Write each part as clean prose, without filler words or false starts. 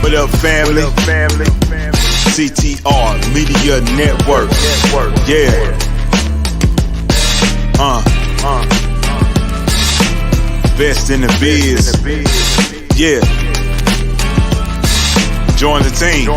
What up, family? CTR Media Network. Yeah. Best in the biz. Yeah. Join the team.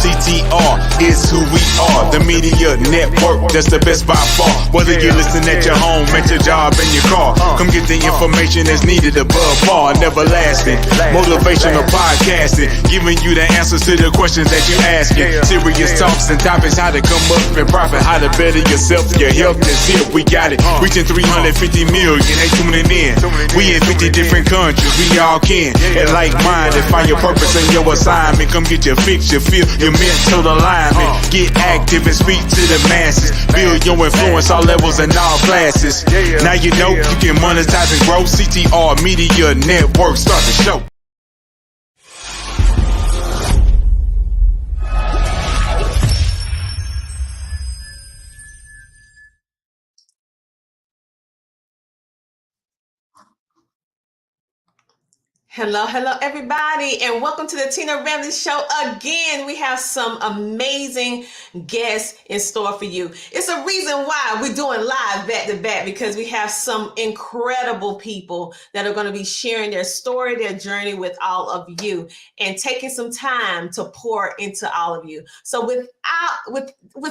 CTR is who we are, the media network, that's the best by far. Whether you listen at your home, at your job, in your car, come get the information that's needed above par. Neverlasting, motivational podcasting, giving you the answers to the questions that you're asking. Serious talks and topics, how to come up and profit, how to better yourself, your health is here, we got it. Reaching 350 million, they tuning in. We in 50 different countries, we all can. And like-minded, find your purpose and your assignment. Come get your fix, your feel, your mental alignment. Get active and speak to the masses. Build your influence all levels and all classes. Now you know you can monetize and grow. CTR Media Network, start the show. Hello, everybody, and welcome to the Tina Ramsay Show again. We have some amazing guests in store for you. It's a reason why we're doing live back to back, because we have some incredible people that are going to be sharing their story, their journey with all of you, and taking some time to pour into all of you. So with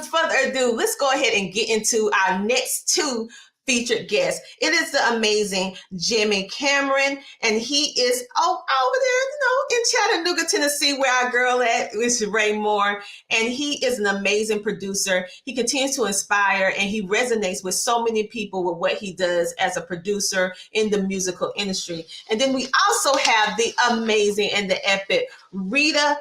further ado, let's go ahead and get into our next two featured guest. It is the amazing Jimmy Cameron, and he is over there, in Chattanooga, Tennessee, where our girl at, which is Ray Moore, and he is an amazing producer. He continues to inspire, and he resonates with so many people with what he does as a producer in the musical industry. And then we also have the amazing and the epic Rita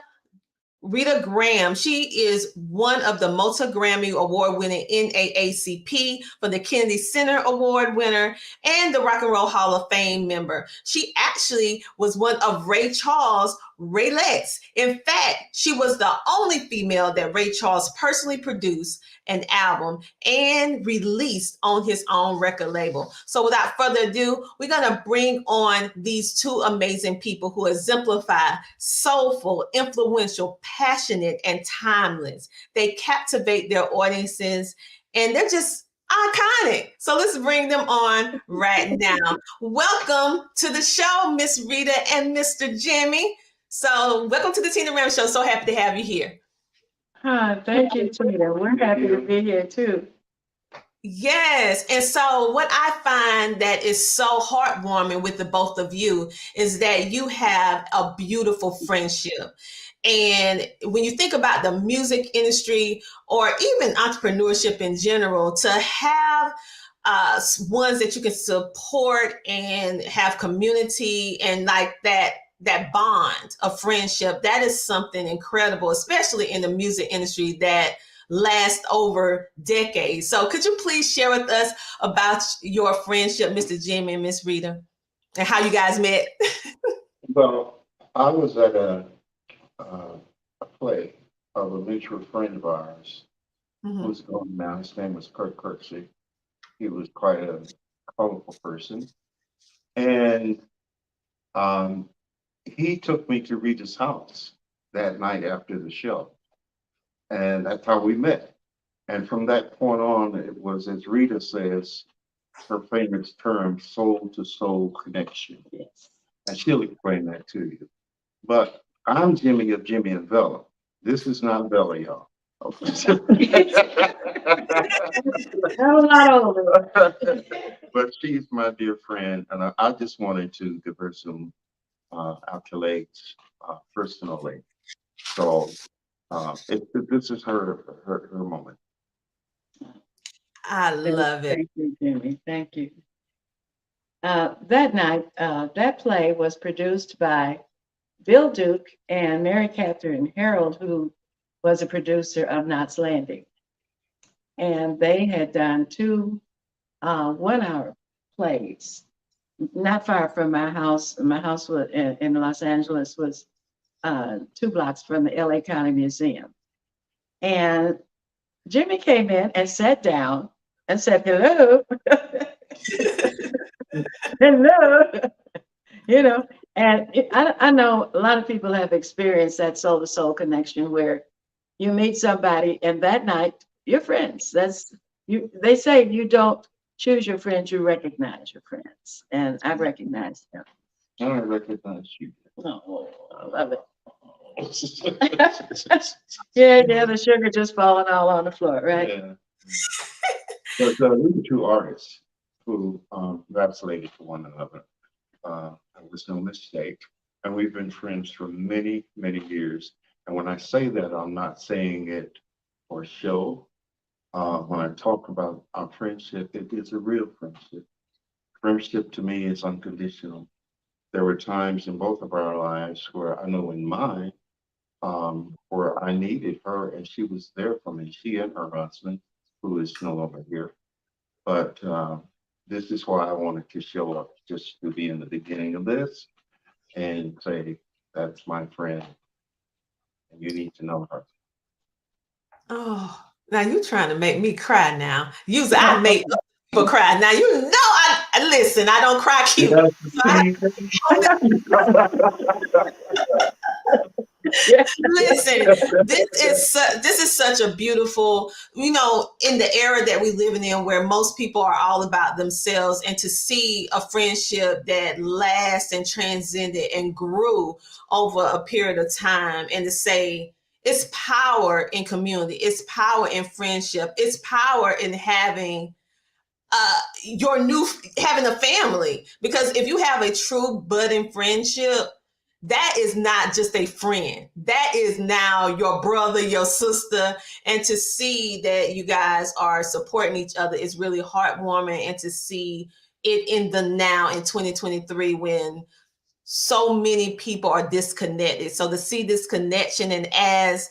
Graham. She is one of the multi-Grammy award-winning NAACP for the Kennedy Center Award winner and the Rock and Roll Hall of Fame member. She actually was one of Ray Charles Raelette's. In fact, she was the only female that Ray Charles personally produced an album and released on his own record label. So without further ado, we're going to bring on these two amazing people who exemplify soulful, influential, passionate, and timeless. They captivate their audiences, and they're just iconic. So let's bring them on right now. Welcome to the show, Miss Rita and Mr. Jimmy. So welcome to the Tina Ramsay Show. So happy to have you here. Thank you, Tina. We're happy to be here too. Yes. And so what I find that is so heartwarming with the both of you is that you have a beautiful friendship. And when you think about the music industry or even entrepreneurship in general, to have ones that you can support and have community and like that bond of friendship, that is something incredible, especially in the music industry that lasts over decades. So could you please share with us about your friendship, Mr. Jimmy and Miss Rita, and how you guys met? Well, I was at a play of a mutual friend of ours who's going now. His name was Kurt Kirksey. He was quite a colorful person. And he took me to Rita's house that night after the show. And that's how we met. And from that point on, it was, as Rita says, her famous term, soul to soul connection. Yes. And she'll explain that to you. But I'm Jimmy of Jimmy and Bella. This is not Bella, y'all. Okay. But she's my dear friend, and I just wanted to give her some accolades personally. So this is her moment. I love it. Thank you, Jimmy. Thank you. That night, that play was produced by Bill Duke and Mary Catherine Harold, who was a producer of Knots Landing. And they had done two 1-hour plays, not far from my house. My house was in Los Angeles was 2 blocks from the LA County Museum. And Jimmy came in and sat down and said, hello. Hello. And I know a lot of people have experienced that soul to soul connection where you meet somebody and that night you're friends. That's you. They say you don't choose your friends, you recognize your friends. And I recognize them. I recognize you. Oh, I love it. Yeah, the sugar just falling all on the floor, right? Yeah. But we were two artists who vacillated for one another. There was no mistake. And we've been friends for many, many years. And when I say that, I'm not saying it for show. When I talk about our friendship, it is a real friendship. Friendship to me is unconditional. There were times in both of our lives where I know in mine, where I needed her and she was there for me, she and her husband, who is no longer here. But this is why I wanted to show up, just to be in the beginning of this and say, that's my friend and you need to know her. Oh, now you trying to make me cry now. Usually I make people cry. Now you know I listen, I don't cry cute. Listen, this is such a beautiful, in the era that we live in where most people are all about themselves, and to see a friendship that lasts and transcended and grew over a period of time, and to say it's power in community, it's power in friendship, it's power in having having a family. Because if you have a true budding friendship, that is not just a friend. That is now your brother, your sister. And to see that you guys are supporting each other is really heartwarming. And to see it in the now in 2023 when so many people are disconnected. So to see this connection, and as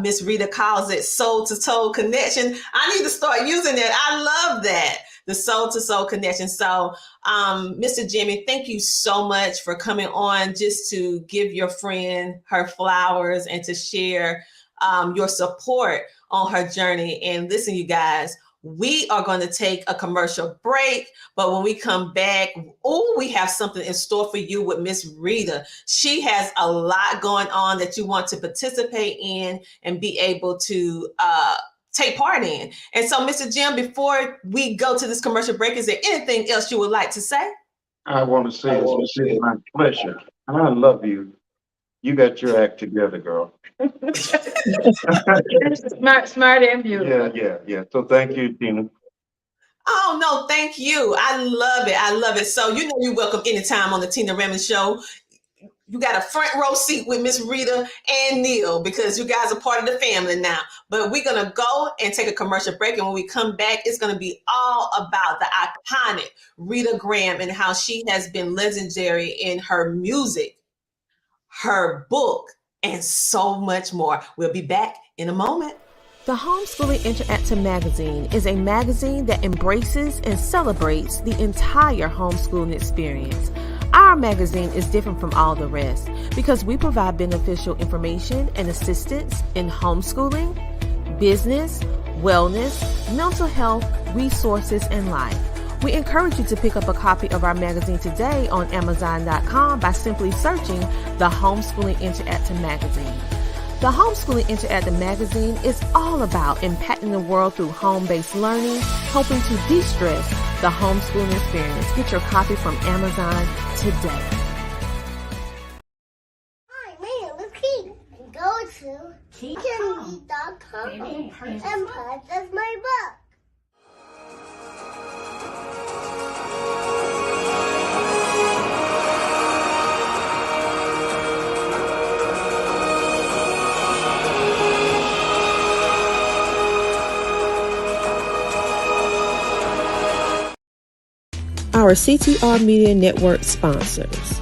Miss Rita calls it, soul to soul connection, I need to start using it. I love that. The soul to soul connection. So, Mr. Jimmy, thank you so much for coming on, just to give your friend her flowers and to share your support on her journey. And listen, you guys, we are going to take a commercial break, but when we come back, we have something in store for you with Miss Rita. She has a lot going on that you want to participate in and be able to take part in. And so, Mr. Jim, before we go to this commercial break, is there anything else you would like to say? I want to say it's my pleasure. I love you. You got your act together, girl. Smart and beautiful. Yeah. So thank you, Tina. Oh, no, thank you. I love it. So you're welcome anytime on the Tina Ramsay Show. You got a front row seat with Miss Rita and Neil, because you guys are part of the family now. But we're going to go and take a commercial break. And when we come back, it's going to be all about the iconic Rita Graham and how she has been legendary in her music, her book, and so much more. We'll be back in a moment. The Homeschooling Interactive Magazine is a magazine that embraces and celebrates the entire homeschooling experience. Our magazine is different from all the rest because we provide beneficial information and assistance in homeschooling, business, wellness, mental health, resources, and life. We encourage you to pick up a copy of our magazine today on Amazon.com by simply searching the Homeschooling Interactive Magazine. The Homeschooling Interactive Magazine is all about impacting the world through home-based learning, helping to de-stress the homeschooling experience. Get your copy from Amazon today. Hi, my name is Keith. Go to keithcandy.com and purchase my book. Our CTR Media Network sponsors.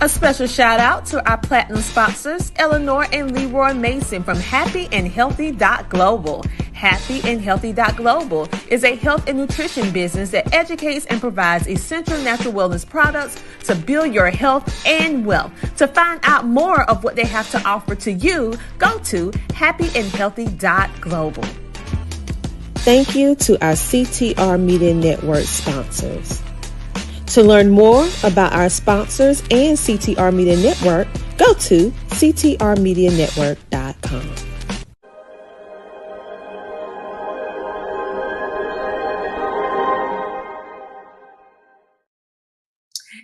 A special shout out to our platinum sponsors, Eleanor and Leroy Mason from happyandhealthy.global. Happyandhealthy.global is a health and nutrition business that educates and provides essential natural wellness products to build your health and wealth. To find out more of what they have to offer to you, go to happyandhealthy.global. Thank you to our CTR Media Network sponsors. To learn more about our sponsors and CTR Media Network, go to ctrmedianetwork.com.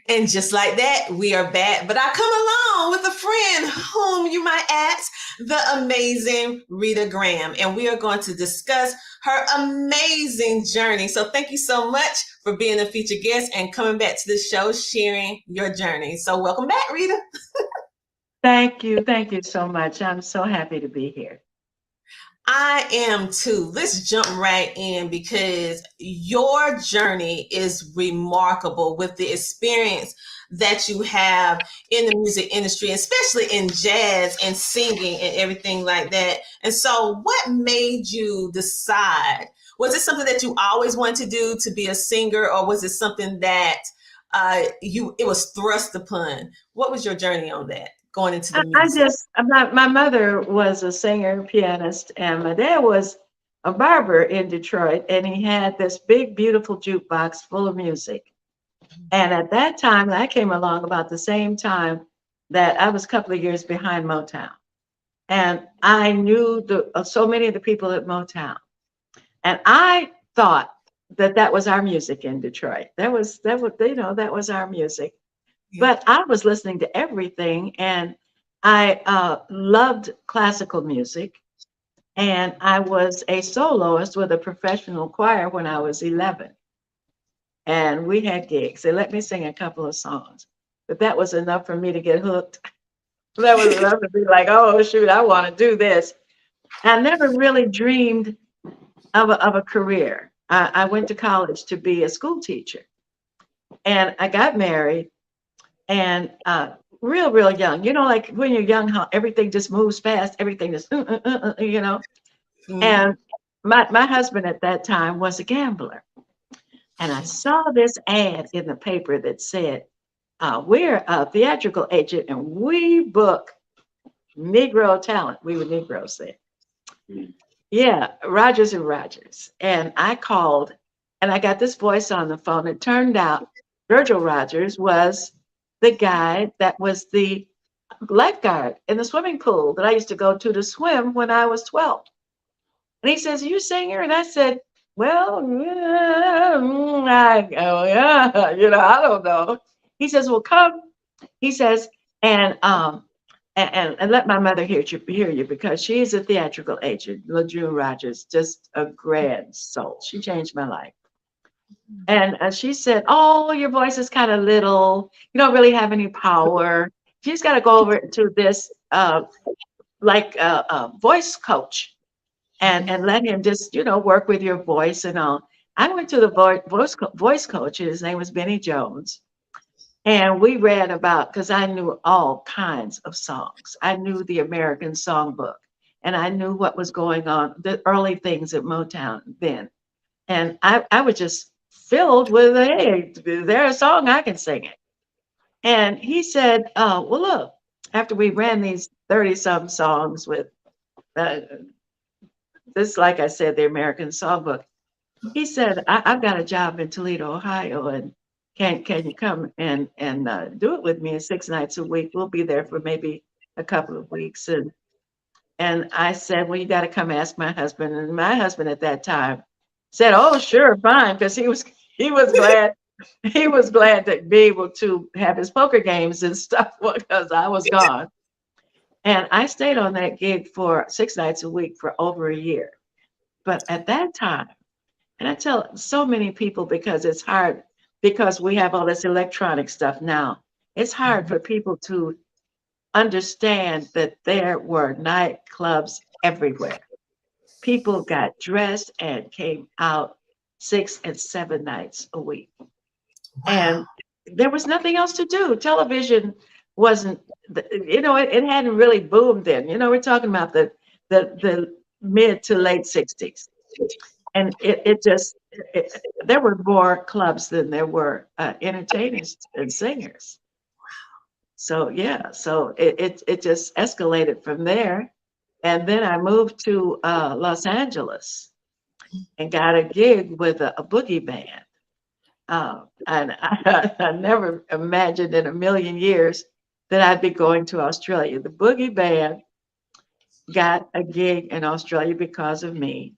And just like that, we are back. But I come along with a friend whom you might ask, the amazing Rita Graham. And we are going to discuss her amazing journey. So thank you so much for being a featured guest and coming back to the show, sharing your journey. So welcome back, Rita. Thank you. Thank you so much. I'm so happy to be here. I am too. Let's jump right in because your journey is remarkable with the experience that you have in the music industry, especially in jazz and singing and everything like that. And so what made you decide? Was it something that you always wanted to do, to be a singer, or was it something that it was thrust upon? What was your journey on that? Going into the music? My mother was a singer, pianist, and my dad was a barber in Detroit, and he had this big, beautiful jukebox full of music. And at that time, I came along about the same time that I was a couple of years behind Motown. And I knew so many of the people at Motown. And I thought that was our music in Detroit. That was our music. But I was listening to everything, and I loved classical music, and I was a soloist with a professional choir when I was 11. And we had gigs. They let me sing a couple of songs, but that was enough for me to get hooked. That was enough to be like, oh, shoot, I want to do this. I never really dreamed of a career. I went to college to be a school teacher, and I got married. And real young, like when you're young, how everything just moves fast, everything is, Mm-hmm. And my husband at that time was a gambler. And I saw this ad in the paper that said, we're a theatrical agent and we book Negro talent. We were Negroes then. Mm-hmm. Yeah, Rogers and Rogers. And I called and I got this voice on the phone. It turned out Virgil Rogers was the guy that was the lifeguard in the swimming pool that I used to go to swim when I was 12. And he says, "Are you a singer?" And I said, "Well, yeah, I don't know." He says, "Well, come." He says, and let my mother hear you because she's a theatrical agent. LaJune Rogers, just a grand soul. She changed my life. And she said, "Oh, your voice is kind of little. You don't really have any power. You just got to go over to this voice coach and let him just, work with your voice and all." I went to the voice coach. His name was Benny Jones. And we read about, because I knew all kinds of songs. I knew the American Songbook, and I knew what was going on, the early things at Motown then. And I was just filled with, hey, there's a song, I can sing it. And he said, well, look, after we ran these 30-some songs with this, like I said, the American Songbook, he said, I've got a job in Toledo, Ohio, and can you come and do it with me 6 nights a week? We'll be there for maybe a couple of weeks. And I said, well, you got to come ask my husband. And my husband at that time said, "Oh, sure, fine," because he was glad to be able to have his poker games and stuff because I was gone. And I stayed on that gig for 6 nights a week for over a year. But at that time, and I tell so many people because it's hard, because we have all this electronic stuff now, it's hard for people to understand that there were nightclubs everywhere. People got dressed and came out 6 and 7 nights a week. And there was nothing else to do. Television wasn't, it hadn't really boomed then. We're talking about the mid to late 60s. And there were more clubs than there were entertainers and singers. So, yeah, so it just escalated from there. And then I moved to Los Angeles and got a gig with a boogie band And I never imagined in a million years that I'd be going to Australia. The Boogie Band got a gig in Australia because of me.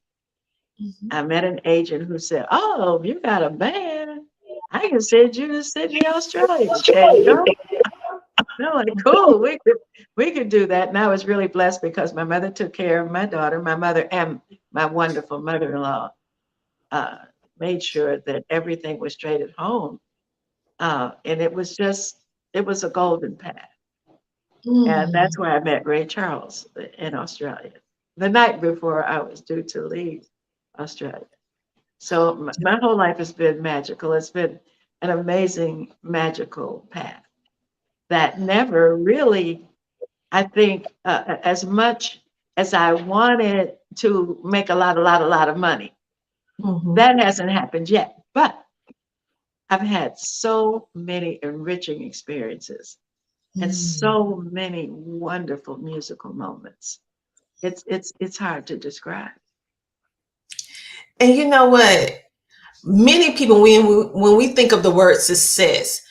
I met an agent who said, "Oh, you got a band. I can send you to Sydney, Australia. Can you go?" I'm like, cool, we could do that. And I was really blessed because my mother took care of my daughter. My mother and my wonderful mother-in-law made sure that everything was straight at home. And it was a golden path. And that's where I met Ray Charles in Australia, the night before I was due to leave Australia. So my whole life has been magical. It's been an amazing, magical path that never really, I think, as much as I wanted to make a lot of money, that hasn't happened yet. But I've had so many enriching experiences and so many wonderful musical moments. It's hard to describe. And you know what? Many people, when we think of the word success,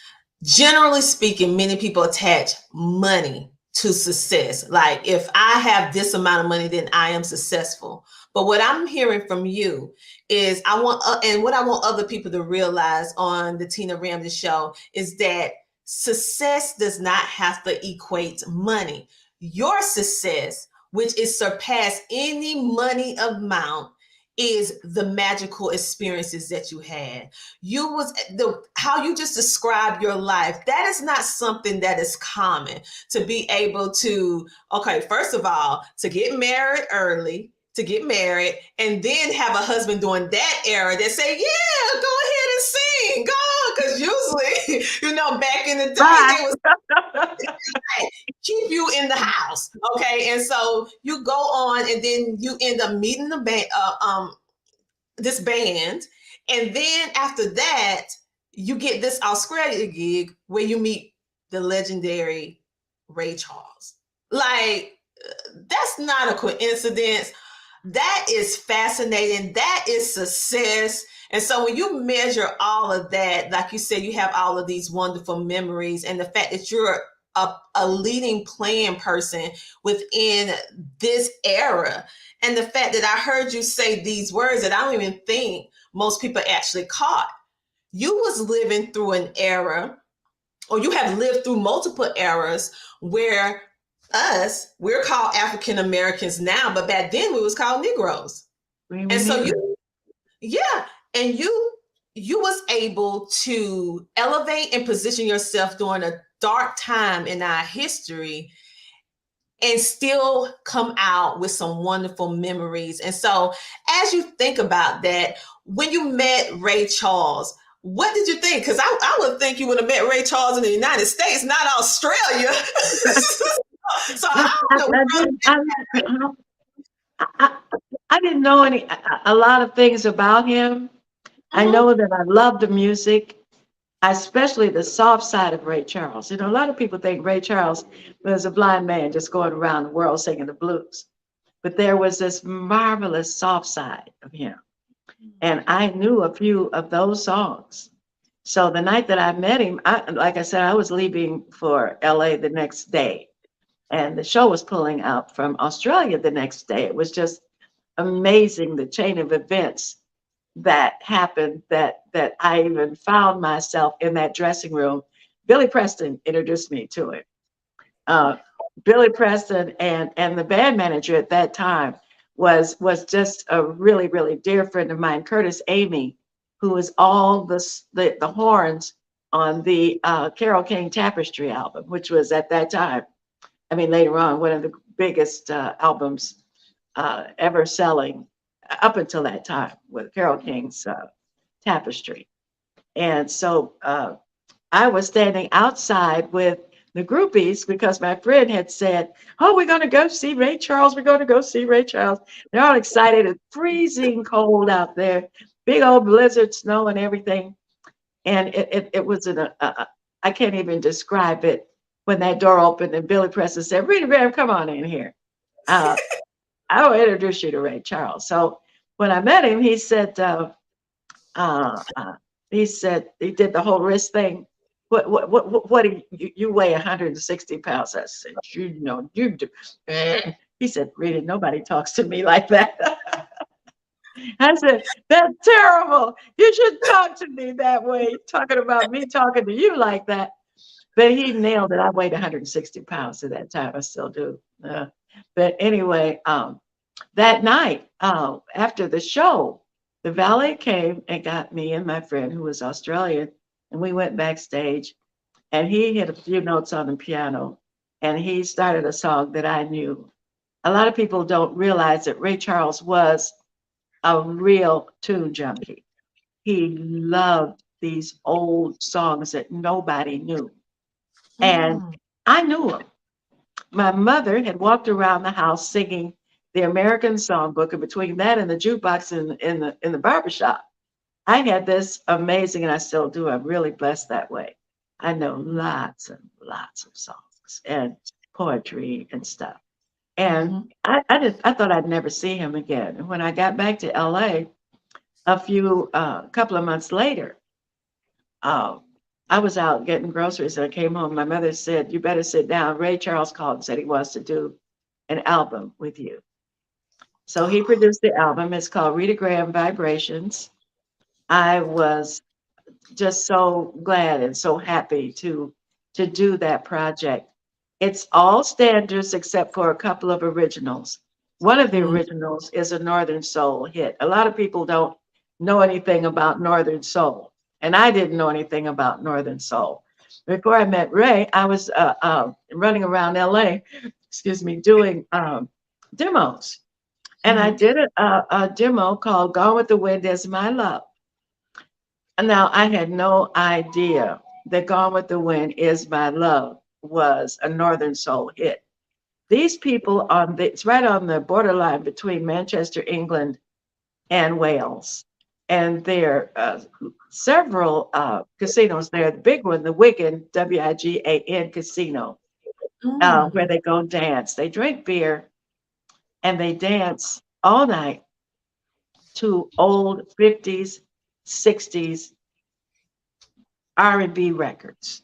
generally speaking, many people attach money to success. Like, if I have this amount of money, then I am successful. But what I'm hearing from you is and what I want other people to realize on the Tina Ramsay Show is that success does not have to equate money. Your success, which is surpass any money amount, is the magical experiences that you had. How you just described your life. That is not something that is common, to be able to, okay, first of all, to get married early, and then have a husband during that era that say, yeah, go ahead and sing, go. Because usually, back in the day, they was keep you in the house. Okay. And so you go on, and then you end up meeting the band, this band. And then after that, you get this Australia gig where you meet the legendary Ray Charles. Like, that's not a coincidence. That is fascinating. That is success. And so when you measure all of that, like you said, you have all of these wonderful memories, and the fact that you're a leading playing person within this era, and the fact that I heard you say these words that I don't even think most people actually caught. You was living through an era, or you have lived through multiple eras, where we're called African Americans now, but back then we was called Negroes. And so you was able to elevate and position yourself during a dark time in our history and still come out with some wonderful memories. And so as you think about that, when you met Ray Charles, what did you think? Because I would think you would have met Ray Charles in the United States, not Australia. So I didn't know a lot of things about him. I know that I love the music, especially the soft side of Ray Charles. A lot of people think Ray Charles was a blind man just going around the world singing the blues. But there was this marvelous soft side of him. And I knew a few of those songs. So the night that I met him, like I said, I was leaving for LA the next day. And the show was pulling out from Australia the next day. It was just amazing, the chain of events that happened, that I even found myself in that dressing room. Billy Preston introduced me to it. Billy Preston and the band manager at that time was just a really, really dear friend of mine, Curtis Amy, who was all the horns on the Carole King Tapestry album, which was at that time, later on, one of the biggest albums ever selling up until that time, with Carole King's Tapestry. And so I was standing outside with the groupies because my friend had said, oh, we're going to go see Ray Charles. We're going to go see Ray Charles. They're all excited. It's freezing cold out there, big old blizzard, snow and everything. And it was I can't even describe it. When that door opened and Billy Preston said, Rita Graham, come on in here. I will introduce you to Ray Charles. So when I met him, he said, he said, he did the whole wrist thing. What do you weigh 160 pounds? I said, you know, you do. He said, Rita, nobody talks to me like that. I said, that's terrible. You should talk to me that way, talking about me talking to you like that. But he nailed it. I weighed 160 pounds at that time. I still do. But anyway, that night, after the show, the valet came and got me and my friend who was Australian, and we went backstage, and he hit a few notes on the piano, and he started a song that I knew. A lot of people don't realize that Ray Charles was a real tune junkie. He loved these old songs that nobody knew. And I knew him. My mother had walked around the house singing the American Songbook, and between that and the jukebox in the barbershop, I had this amazing, and I still do. I'm really blessed that way. I know lots and lots of songs and poetry and stuff. And I thought I'd never see him again. And when I got back to LA, couple of months later, I was out getting groceries and I came home. My mother said, you better sit down. Ray Charles called and said he wants to do an album with you. So he produced the album. It's called Rita Graham Vibrations. I was just so glad and so happy to do that project. It's all standards except for a couple of originals. One of the originals is a Northern Soul hit. A lot of people don't know anything about Northern Soul, and I didn't know anything about Northern Soul. Before I met Ray, I was running around LA, doing demos. And I did a demo called Gone with the Wind Is My Love. And now I had no idea that Gone with the Wind Is My Love was a Northern Soul hit. These people it's right on the borderline between Manchester, England and Wales. And there are several casinos there. The big one, the Wigan, Wigan Casino, where they go dance. They drink beer and they dance all night to old 50s, 60s R&B records.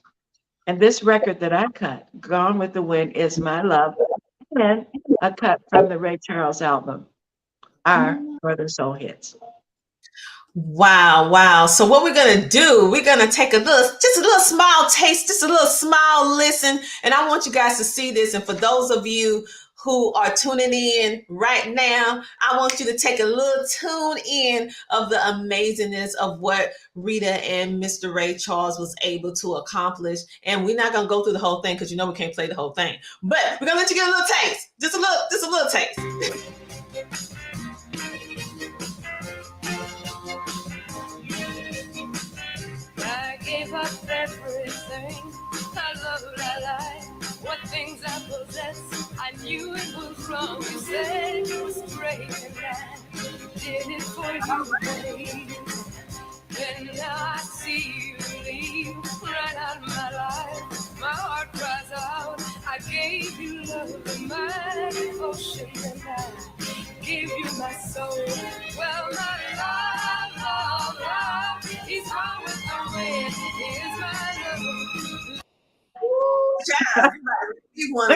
And this record that I cut, Gone with the Wind Is My Love, and a cut from the Ray Charles album, are Northern Soul hits. Wow. So what we're going to do, we're going to take just a little small taste, just a little small listen. And I want you guys to see this. And for those of you who are tuning in right now, I want you to take a little tune in of the amazingness of what Rita and Mr. Ray Charles was able to accomplish. And we're not going to go through the whole thing because we can't play the whole thing. But we're going to let you get a little taste, just a little taste. I gave up everything. I loved I lied. What things I possess, I knew it was wrong. You said it was great, and I did it for you, babe. Then now I see you leave right out of my life. My heart cries out. I gave you love, my devotion, and I gave you my soul. Well, my love, he's gone with the wind. Here's my love.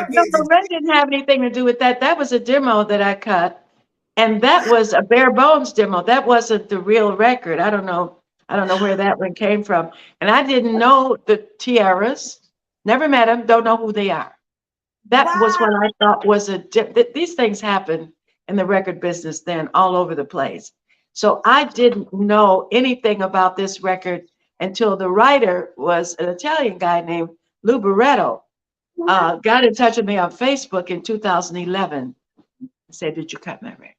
No, Ray didn't have anything to do with that. That was a demo that I cut, and that was a bare bones demo. That wasn't the real record. I don't know where that one came from. And I didn't know the Tiaras. Never met them. Don't know who they are. That was what I thought was these things happen in the record business then all over the place. So I didn't know anything about this record until the writer was an Italian guy named Lou Barretto. Got in touch with me on Facebook in 2011 and said, did you cut my record?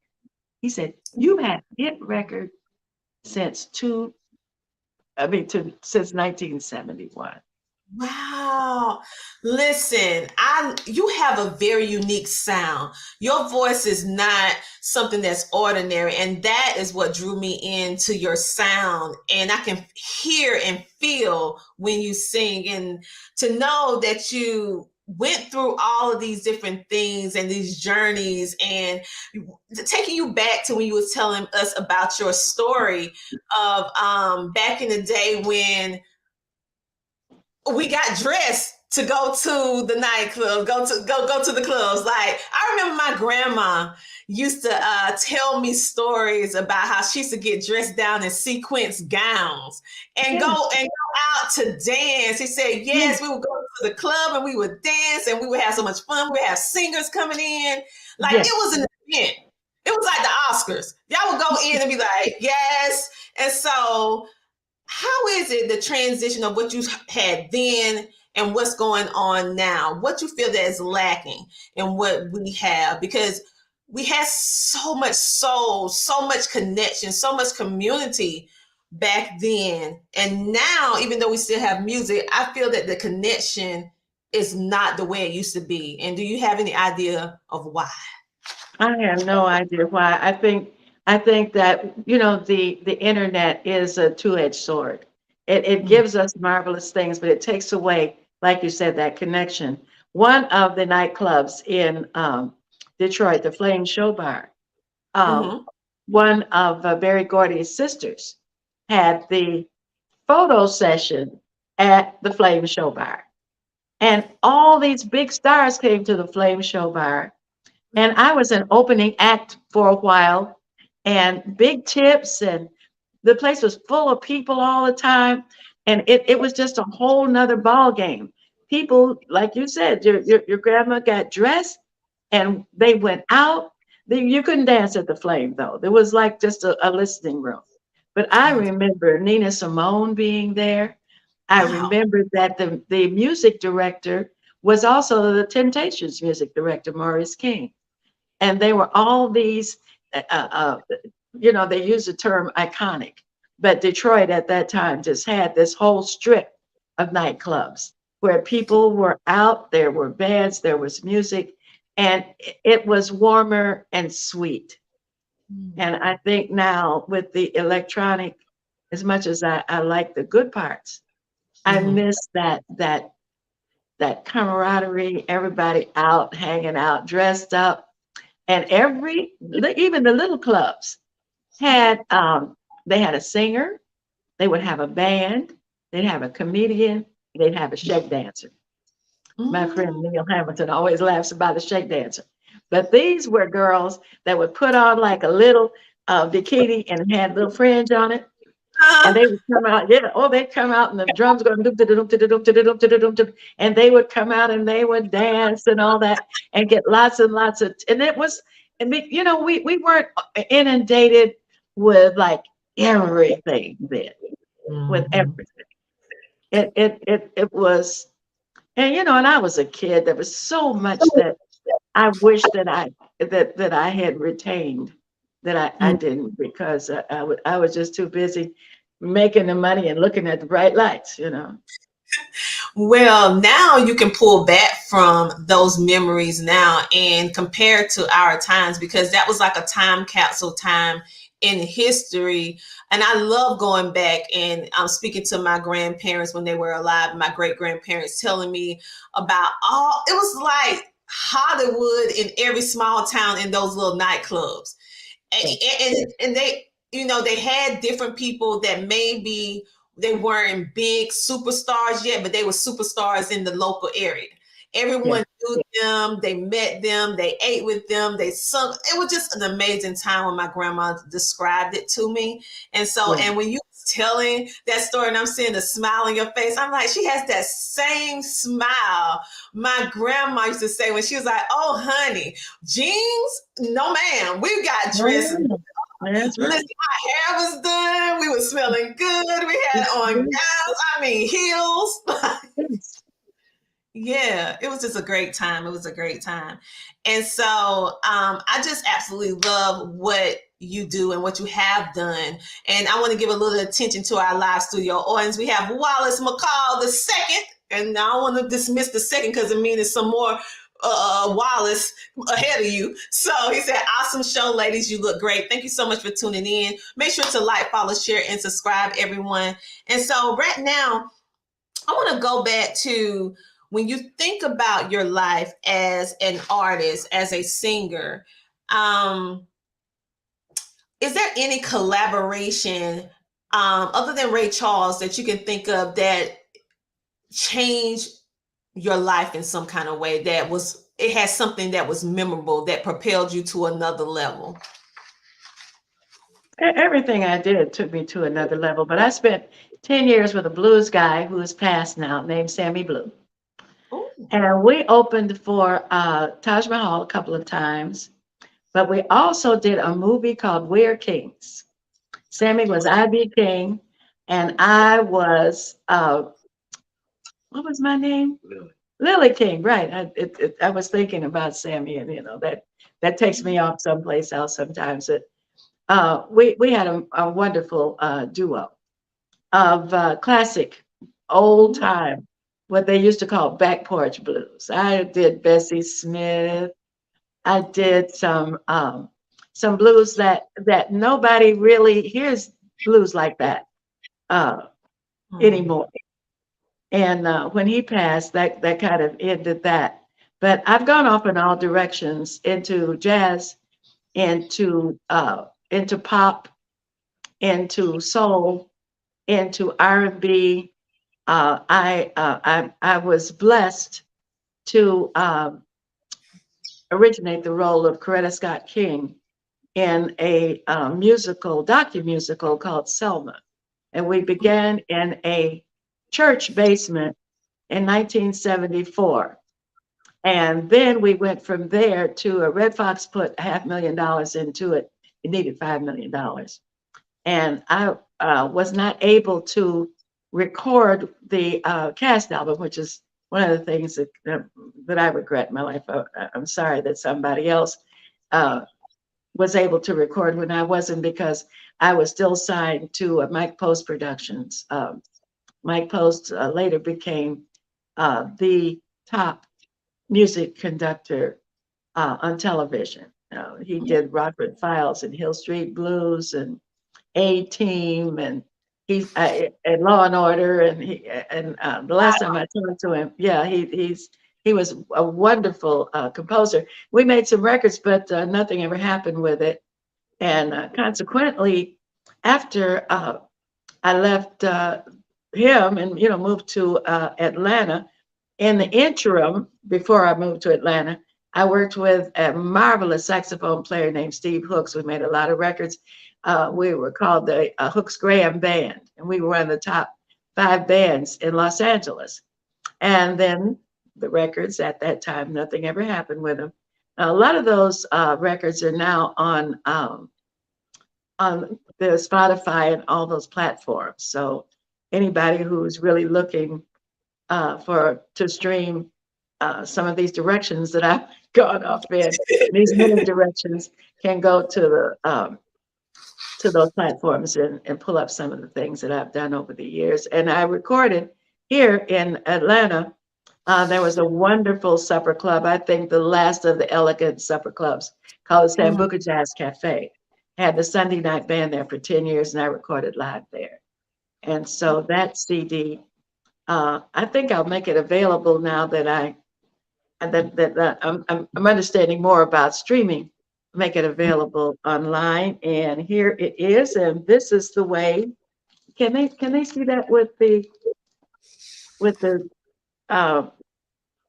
He said, you had hit record since 1971. Wow. Listen, you have a very unique sound. Your voice is not something that's ordinary, and that is what drew me into your sound. And I can hear and feel when you sing, and to know that you went through all of these different things and these journeys, and taking you back to when you was telling us about your story of back in the day when we got dressed to go to the nightclub, go to the clubs. Like, I remember my grandma used to tell me stories about how she used to get dressed down in sequence gowns and go out to dance. She said, yes, we would go to the club and we would dance and we would have so much fun. We would have singers coming in. Like, it was an event. It was like the Oscars. Y'all would go in and be like, yes. And so how is it the transition of what you had then and what's going on now? What you feel that is lacking in what we have? Because we had so much soul, so much connection, so much community back then. And now, even though we still have music, I feel that the connection is not the way it used to be. And do you have any idea of why? I have no idea why. I think that, you know, the internet is a two-edged sword. It gives us marvelous things, but it takes away, like you said, that connection. One of the nightclubs in Detroit, the Flame Show Bar, one of Berry Gordy's sisters had the photo session at the Flame Show Bar. And all these big stars came to the Flame Show Bar. And I was an opening act for a while, and big tips, and the place was full of people all the time. And it was just a whole nother ball game. People, like you said, your grandma got dressed and they went out. You couldn't dance at the Flame, though. There was like just a listening room. But I remember Nina Simone being there. I remember that the music director was also the Temptations music director, Maurice King. And they were all these, you know, they use the term iconic, but Detroit at that time just had this whole strip of nightclubs where people were out, there were bands, there was music, and it was warmer and sweet. And I think now with the electronic, as much as I like the good parts, I miss that camaraderie, everybody out, hanging out, dressed up. And even the little clubs had, they had a singer, they would have a band, they'd have a comedian, they'd have a shake dancer. My friend Neil Hamilton always laughs about the shake dancer. But these were girls that would put on like a little bikini and had little fringe on it. And they would come out, they'd come out and the drums go, and they would come out and they would dance and all that and get lots and lots of, and it was, you know, we weren't inundated with like everything then, with everything. It was, and you know, and I was a kid. There was so much that I wish that I had retained that I didn't, because I was just too busy making the money and looking at the bright lights, you know. Well, now you can pull back from those memories now and compare to our times, because that was like a time capsule time in history. And I love going back and I'm speaking to my grandparents when they were alive, my great grandparents telling me about it was like Hollywood in every small town in those little nightclubs. And they, you know, they had different people that maybe they weren't big superstars yet, but they were superstars in the local area. Everyone knew them, they met them, they ate with them, they sung. It was just an amazing time when my grandma described it to me. And so, and when you was telling that story and I'm seeing the smile on your face, I'm like, she has that same smile my grandma used to say when she was like, oh, honey, jeans? No, ma'am, we got dresses. That's right. Listen, my hair was done. We were smelling good. We had on gowns. Heels. Yeah, it was just a great time. It was a great time. And so I just absolutely love what you do and what you have done. And I want to give a little attention to our live studio audience. We have Wallace McCall the second, and I don't want to dismiss the second because it means there's some more Wallace ahead of you. So he said, awesome show, ladies. You look great. Thank you so much for tuning in. Make sure to like, follow, share, and subscribe, everyone. And so right now, I want to go back to when you think about your life as an artist, as a singer, is there any collaboration other than Ray Charles that you can think of that changed your life in some kind of way, that it has something that was memorable that propelled you to another level? Everything I did took me to another level, but I spent 10 years with a blues guy who is passed now, named Sammy Blue. Ooh. And we opened for Taj Mahal a couple of times, but we also did a movie called We're Kings. Sammy was I.B. King, and I was, what was my name? Lily King, right. I was thinking about Sammy, and that takes me off someplace else sometimes. We had a wonderful duo of classic, old time, what they used to call back porch blues. I did Bessie Smith. I did some blues that nobody really hears blues like that anymore. And when he passed, that kind of ended that. But I've gone off in all directions, into jazz, into pop, into soul, into R&B. I was blessed to originate the role of Coretta Scott King in a docu-musical called Selma. And we began in a church basement in 1974. And then we went from there to Redd Foxx put $500,000 into it. It needed $5 million. And I was not able to record the cast album, which is one of the things that I regret in my life. I'm sorry that somebody else was able to record when I wasn't, because I was still signed to Mike Post Productions. Mike Post later became the top music conductor on television. He did Rockford Files and Hill Street Blues and A-Team, and he's and Law and Order, and the last time I talked to him, he was a wonderful composer. We made some records, but nothing ever happened with it. And consequently, after I left him and moved to Atlanta, in the interim, before I moved to Atlanta, I worked with a marvelous saxophone player named Steve Hooks. We made a lot of records. We were called the Hooks Graham Band, and we were one of the top 5 bands in Los Angeles. And then the records at that time, nothing ever happened with them. A lot of those records are now on the Spotify and all those platforms. So anybody who's really looking to stream some of these directions that I've gone off in, these many directions, can go to those platforms and pull up some of the things that I've done over the years. And I recorded here in Atlanta. There was a wonderful supper club, I think the last of the elegant supper clubs, called the Sambuca Jazz Cafe. I had the Sunday night band there for 10 years, and I recorded live there. And so that CD, I think I'll make it available now that I'm understanding more about streaming. Make it available online, and here it is. And this is the way. Can they see that with the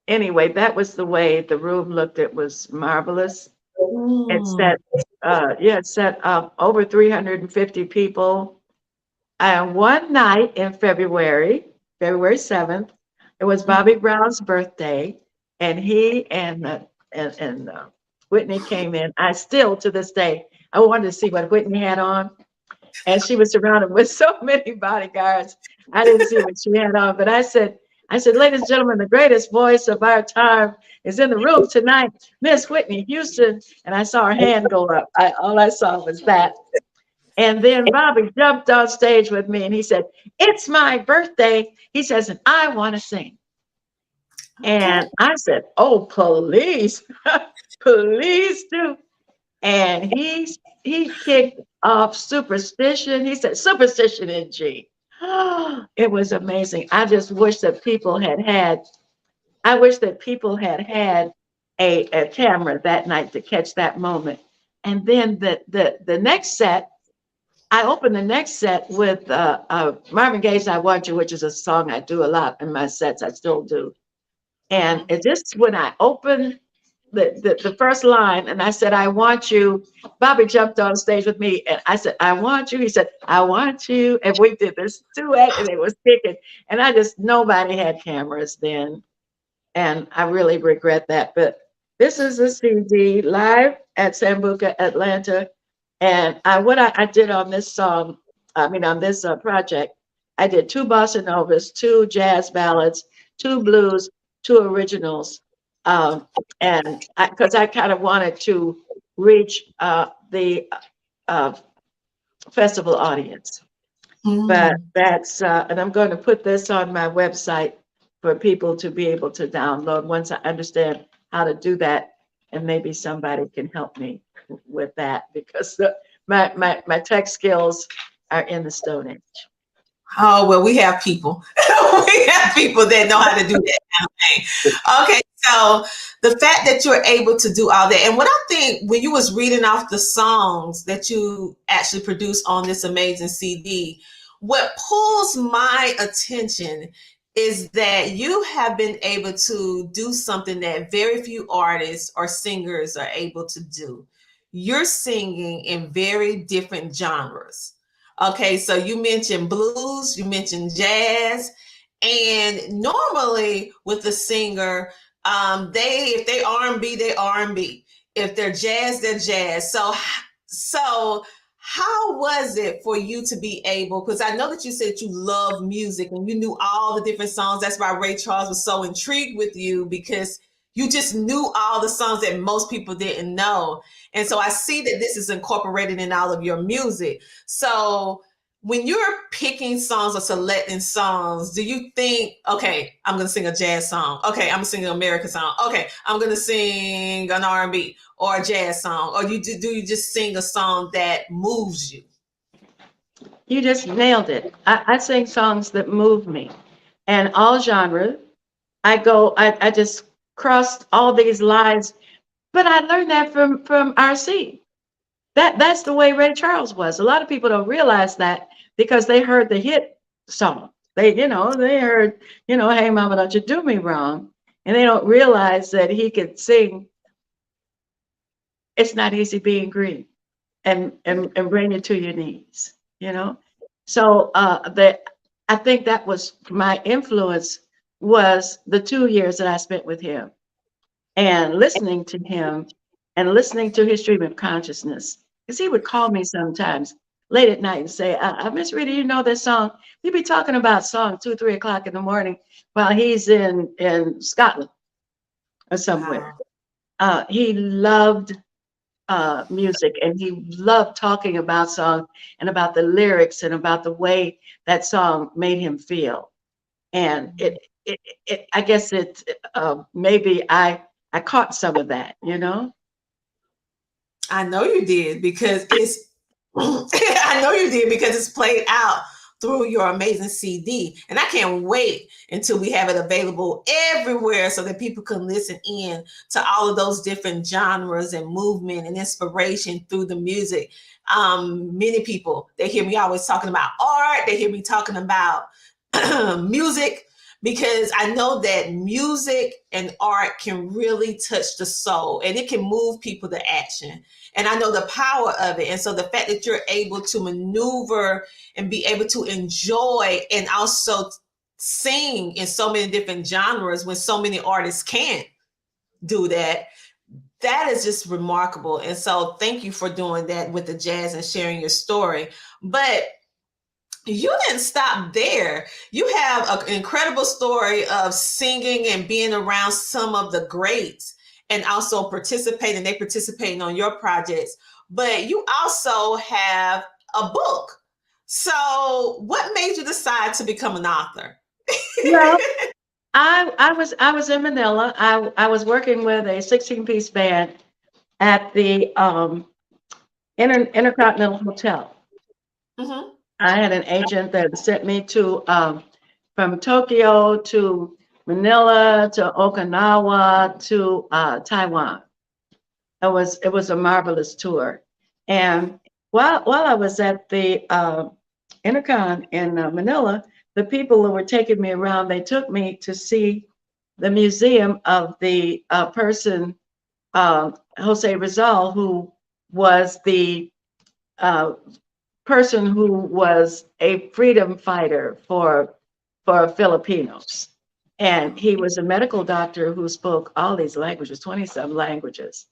anyway? That was the way the room looked. It was marvelous. It set over 350 people. And one night in February 7th, it was Bobby Brown's birthday, and he and Whitney came in. I still, to this day, I wanted to see what Whitney had on, and she was surrounded with so many bodyguards. I didn't see what she had on, but I said, ladies and gentlemen, the greatest voice of our time is in the room tonight, Miss Whitney Houston. And I saw her hand go up. All I saw was that. And then Bobby jumped on stage with me, and he said, "It's my birthday." He says, "and I want to sing." And I said, "Oh, please, please do." And he kicked off Superstition. He said, "Superstition in G." It was amazing. I just wish that people had I wish that people had a camera that night to catch that moment. And then the next set, I opened the next set with Marvin Gaye's "I Want You," which is a song I do a lot in my sets. I still do. And it just when I opened the first line and I said, "I want you," Bobby jumped on stage with me and I said, "I want you." He said, "I want you." And we did this duet and it was kicking. And nobody had cameras then. And I really regret that. But this is a CD live at Sambuca, Atlanta. And what I did on this song, on this project, I did 2 bossa novas, 2 jazz ballads, 2 blues, 2 originals. And because I kind of wanted to reach the festival audience. But that's, and I'm going to put this on my website for people to be able to download once I understand how to do that. And maybe somebody can help me with that because my tech skills are in the Stone Age. Oh, well, we have people. We have people that know how to do that kind of thing. Okay, so the fact that you're able to do all that, and what I think when you was reading off the songs that you actually produced on this amazing CD, what pulls my attention is that you have been able to do something that very few artists or singers are able to do. You're singing in very different genres. Okay, so you mentioned blues, you mentioned jazz, and normally with the singer, if they R&B, they R&B. If they're jazz, they're jazz. So how was it for you to be able, because I know that you said you love music and you knew all the different songs. That's why Ray Charles was so intrigued with you, because you just knew all the songs that most people didn't know. And so I see that this is incorporated in all of your music. So when you're picking songs or selecting songs, do you think, okay, I'm going to sing a jazz song. Okay, I'm going to sing an American song. Okay, I'm going to sing an R&B or a jazz song. Or do you just sing a song that moves you? You just nailed it. I sing songs that move me, and all genres. I just crossed all these lines, but I learned that from RC. That's the way Ray Charles was. A lot of people don't realize that because they heard the hit song. They heard, "Hey mama, don't you do me wrong," and they don't realize that he could sing "It's Not Easy Being Green" and bring you to your knees. So I think that was my influence, was the 2 years that I spent with him and listening to him and listening to his stream of consciousness. Because he would call me sometimes late at night and say, "Miss Rita, you know this song?" We'd be talking about song 2, 3 o'clock in the morning while he's in Scotland or somewhere. Wow. He loved music, and he loved talking about song and about the lyrics and about the way that song made him feel. And I guess maybe I caught some of that, I know you did, because it's played out through your amazing CD. And I can't wait until we have it available everywhere so that people can listen in to all of those different genres and movement and inspiration through the music. Many people, they hear me always talking about art. They hear me talking about music, because I know that music and art can really touch the soul and it can move people to action. And I know the power of it. And so the fact that you're able to maneuver and be able to enjoy and also sing in so many different genres when so many artists can't do that, that is just remarkable. And so thank you for doing that with the jazz and sharing your story. But you didn't stop there. You have an incredible story of singing and being around some of the greats and also participating on your projects. But you also have a book. So what made you decide to become an author? Well, I was in Manila. I was working with a 16-piece band at the Intercontinental Hotel. Mm-hmm. I had an agent that sent me to from Tokyo to Manila to Okinawa to Taiwan. It was a marvelous tour. And while I was at the Intercon in Manila, the people who were taking me around, they took me to see the museum of the person, Jose Rizal, who was the person who was a freedom fighter for Filipinos. And he was a medical doctor who spoke all these languages, 20-some languages.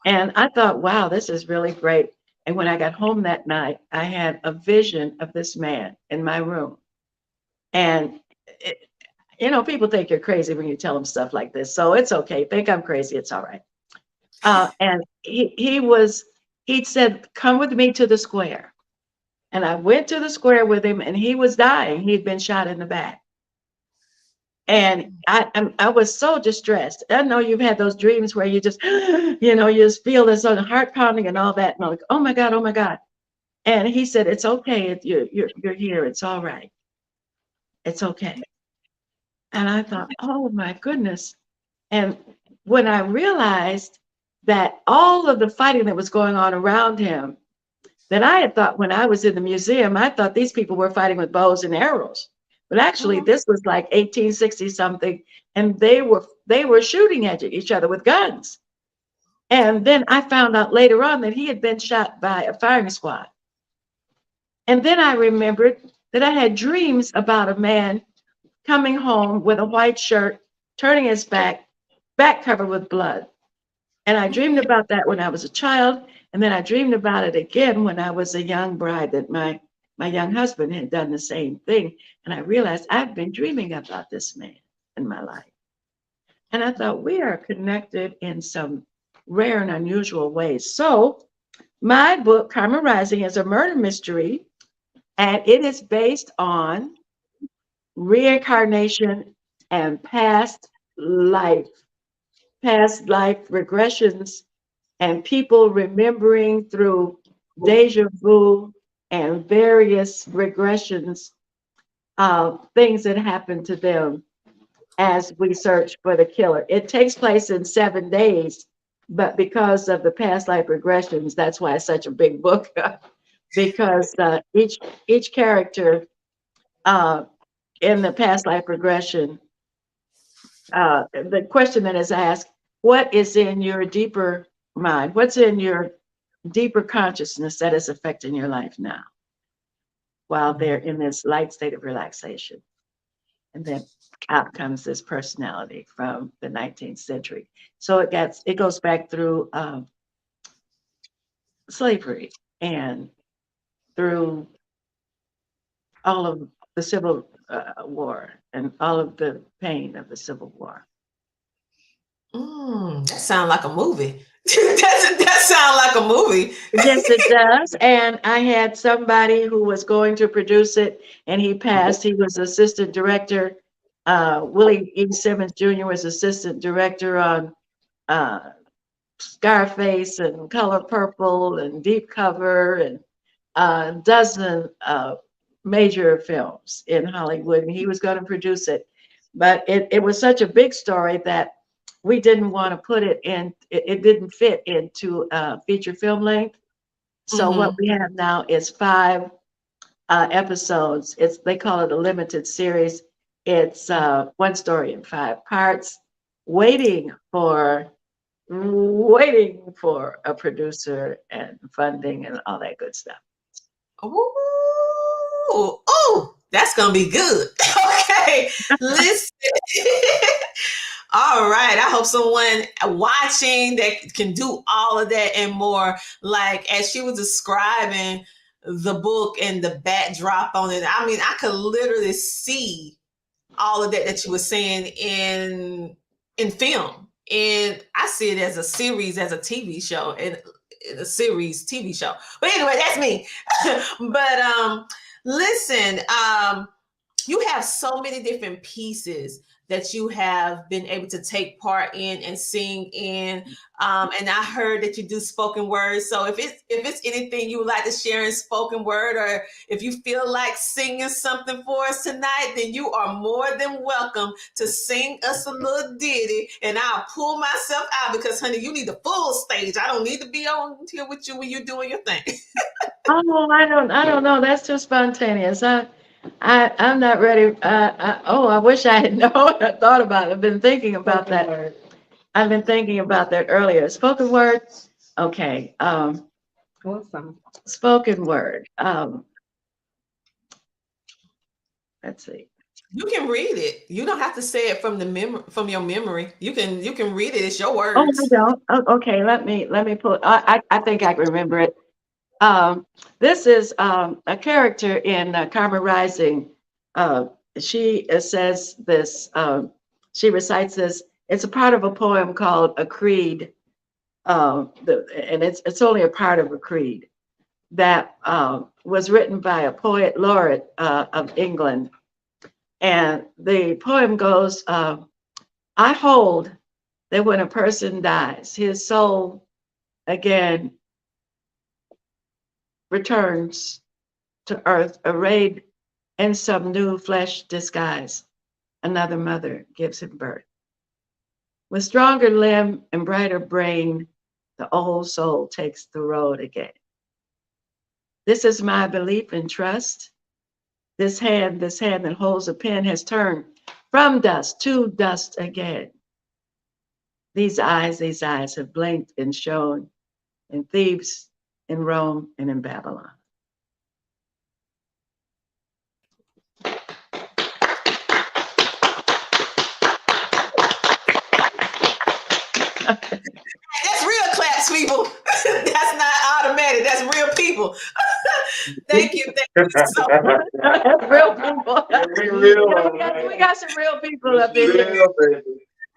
And I thought, wow, this is really great. And when I got home that night, I had a vision of this man in my room. And, people think you're crazy when you tell them stuff like this. So it's okay. Think I'm crazy. It's all right. And he said, come with me to the square. And I went to the square with him, and he was dying. He'd been shot in the back. And I was so distressed. I know you've had those dreams where you just, you just feel this heart pounding and all that. And I'm like, oh my God, oh my God. And he said, it's okay. You're here. It's all right. It's okay. And I thought, oh my goodness. And when I realized that all of the fighting that was going on around him, that I had thought when I was in the museum, I thought these people were fighting with bows and arrows. But actually, this was like 1860 something, and they were shooting at each other with guns. And then I found out later on that he had been shot by a firing squad. And then I remembered that I had dreams about a man coming home with a white shirt, turning his back covered with blood. And I dreamed about that when I was a child, and then I dreamed about it again when I was a young bride, that my young husband had done the same thing. And I realized I've been dreaming about this man in my life. And I thought, we are connected in some rare and unusual ways. So my book, Karma Rising, is a murder mystery, and it is based on reincarnation and past life regressions, and people remembering through deja vu and various regressions of things that happened to them as we search for the killer. It takes place in 7 days, but because of the past life regressions, that's why it's such a big book, because each character in the past life regression, the question that is asked, what is in your deeper mind? What's in your deeper consciousness that is affecting your life now while they're in this light state of relaxation? And then out comes this personality from the 19th century. So it goes back through slavery and through all of the Civil War and all of the pain of the Civil War. That sounds like a movie. that sounds like a movie. Yes, it does. And I had somebody who was going to produce it, and he passed. He was assistant director. Willie E. Simmons Jr. was assistant director on Scarface and Color Purple and Deep Cover and a dozen major films in Hollywood, and he was going to produce it. But it was such a big story that we didn't want to put it in, it didn't fit into feature film length. So what we have now is 5 episodes. They call it a limited series. It's 1 story in 5 parts, waiting for a producer and funding and all that good stuff. Oh, that's gonna be good. Okay, listen. All right. I hope someone watching that can do all of that and more. Like as she was describing the book and the backdrop on it, I mean, I could literally see all of that you were saying in film. And I see it as a series, as a TV show, and a series TV show. But anyway, that's me. But listen, you have so many different pieces that you have been able to take part in and sing in. And I heard that you do spoken word. So if it's anything you would like to share in spoken word, or if you feel like singing something for us tonight, then you are more than welcome to sing us a little ditty, and I'll pull myself out, because honey, you need the full stage. I don't need to be on here with you when you're doing your thing. Oh, I don't know. That's too spontaneous. I'm not ready. I wish I had known. I thought about it. I've been thinking about that. I've been thinking about that earlier. Spoken word. Okay. Awesome. Spoken word. Let's see. You can read it. You don't have to say it from from your memory. You can read it. It's your words. Oh, I don't. Oh, okay. Let me pull. I think I can remember it. This is a character in Karma Rising. She says this. She recites this. It's a part of a poem called A Creed, and it's only a part of a creed that was written by a poet laureate of England. And the poem goes, I hold that when a person dies, his soul again returns to earth, arrayed in some new flesh disguise. Another mother gives him birth. With stronger limb and brighter brain, the old soul takes the road again. This is my belief and trust. This hand that holds a pen has turned from dust to dust again. These eyes have blinked and shone in Thebes, in Rome, and in Babylon. That's real claps, people. That's not automatic. That's real people. Thank you so much. That's real people. We got some real people up in here.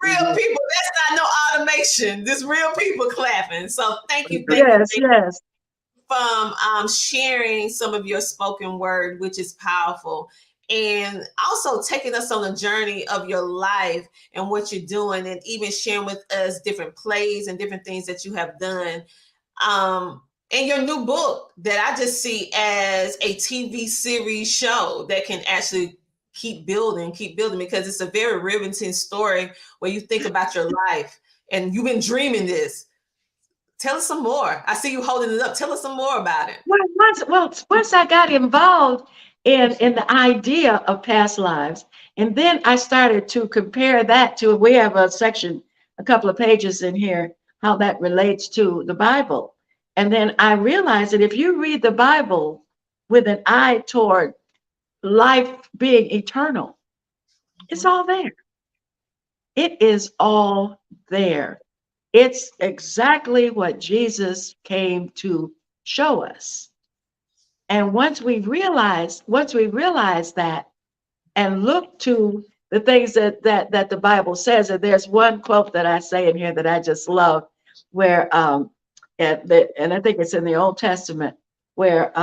Real people. That's not no automation. This real people clapping. So thank you. Yes. From sharing some of your spoken word, which is powerful, and also taking us on a journey of your life and what you're doing, and even sharing with us different plays and different things that you have done. And your new book that I just see as a TV series show that can actually keep building, because it's a very riveting story where you think about your life and you've been dreaming this. Tell us some more. I see you holding it up. Tell us some more about it. Once I got involved in the idea of past lives, and then I started to compare that to, we have a section, a couple of pages in here, how that relates to the Bible. And then I realized that if you read the Bible with an eye toward life being eternal, it's all there. It is all there. It's exactly what Jesus came to show us. And once we realize that and look to the things that the Bible says, and there's one quote that I say in here that I just love, where and I think it's in the Old Testament, where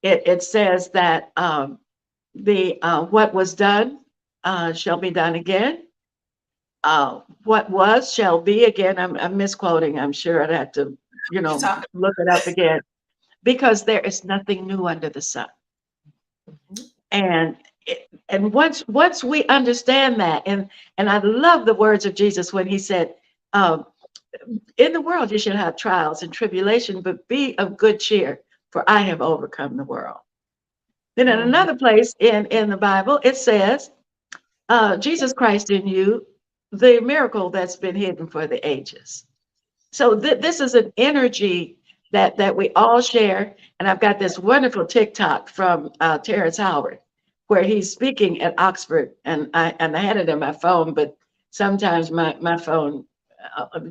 it says that what was done shall be done again. What was shall be again. I'm misquoting. I'm sure I'd have to, look it up again, because there is nothing new under the sun. And once we understand that, and I love the words of Jesus when he said, in the world you should have trials and tribulation, but be of good cheer, for I have overcome the world. Then in another place in the Bible, it says, Jesus Christ in you, the miracle that's been hidden for the ages. So this is an energy that we all share. And I've got this wonderful TikTok from Terrence Howard, where he's speaking at Oxford, and I had it in my phone, but sometimes my phone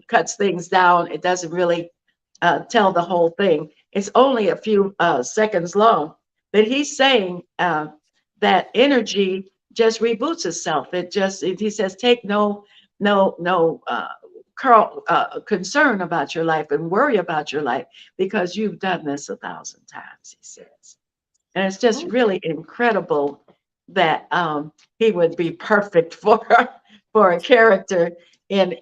cuts things down. It doesn't really tell the whole thing. It's only a few seconds long, but he's saying that energy just reboots itself. He says, take no concern about your life and worry about your life, because you've done this 1,000 times, he says. And it's just really incredible that he would be perfect for a character in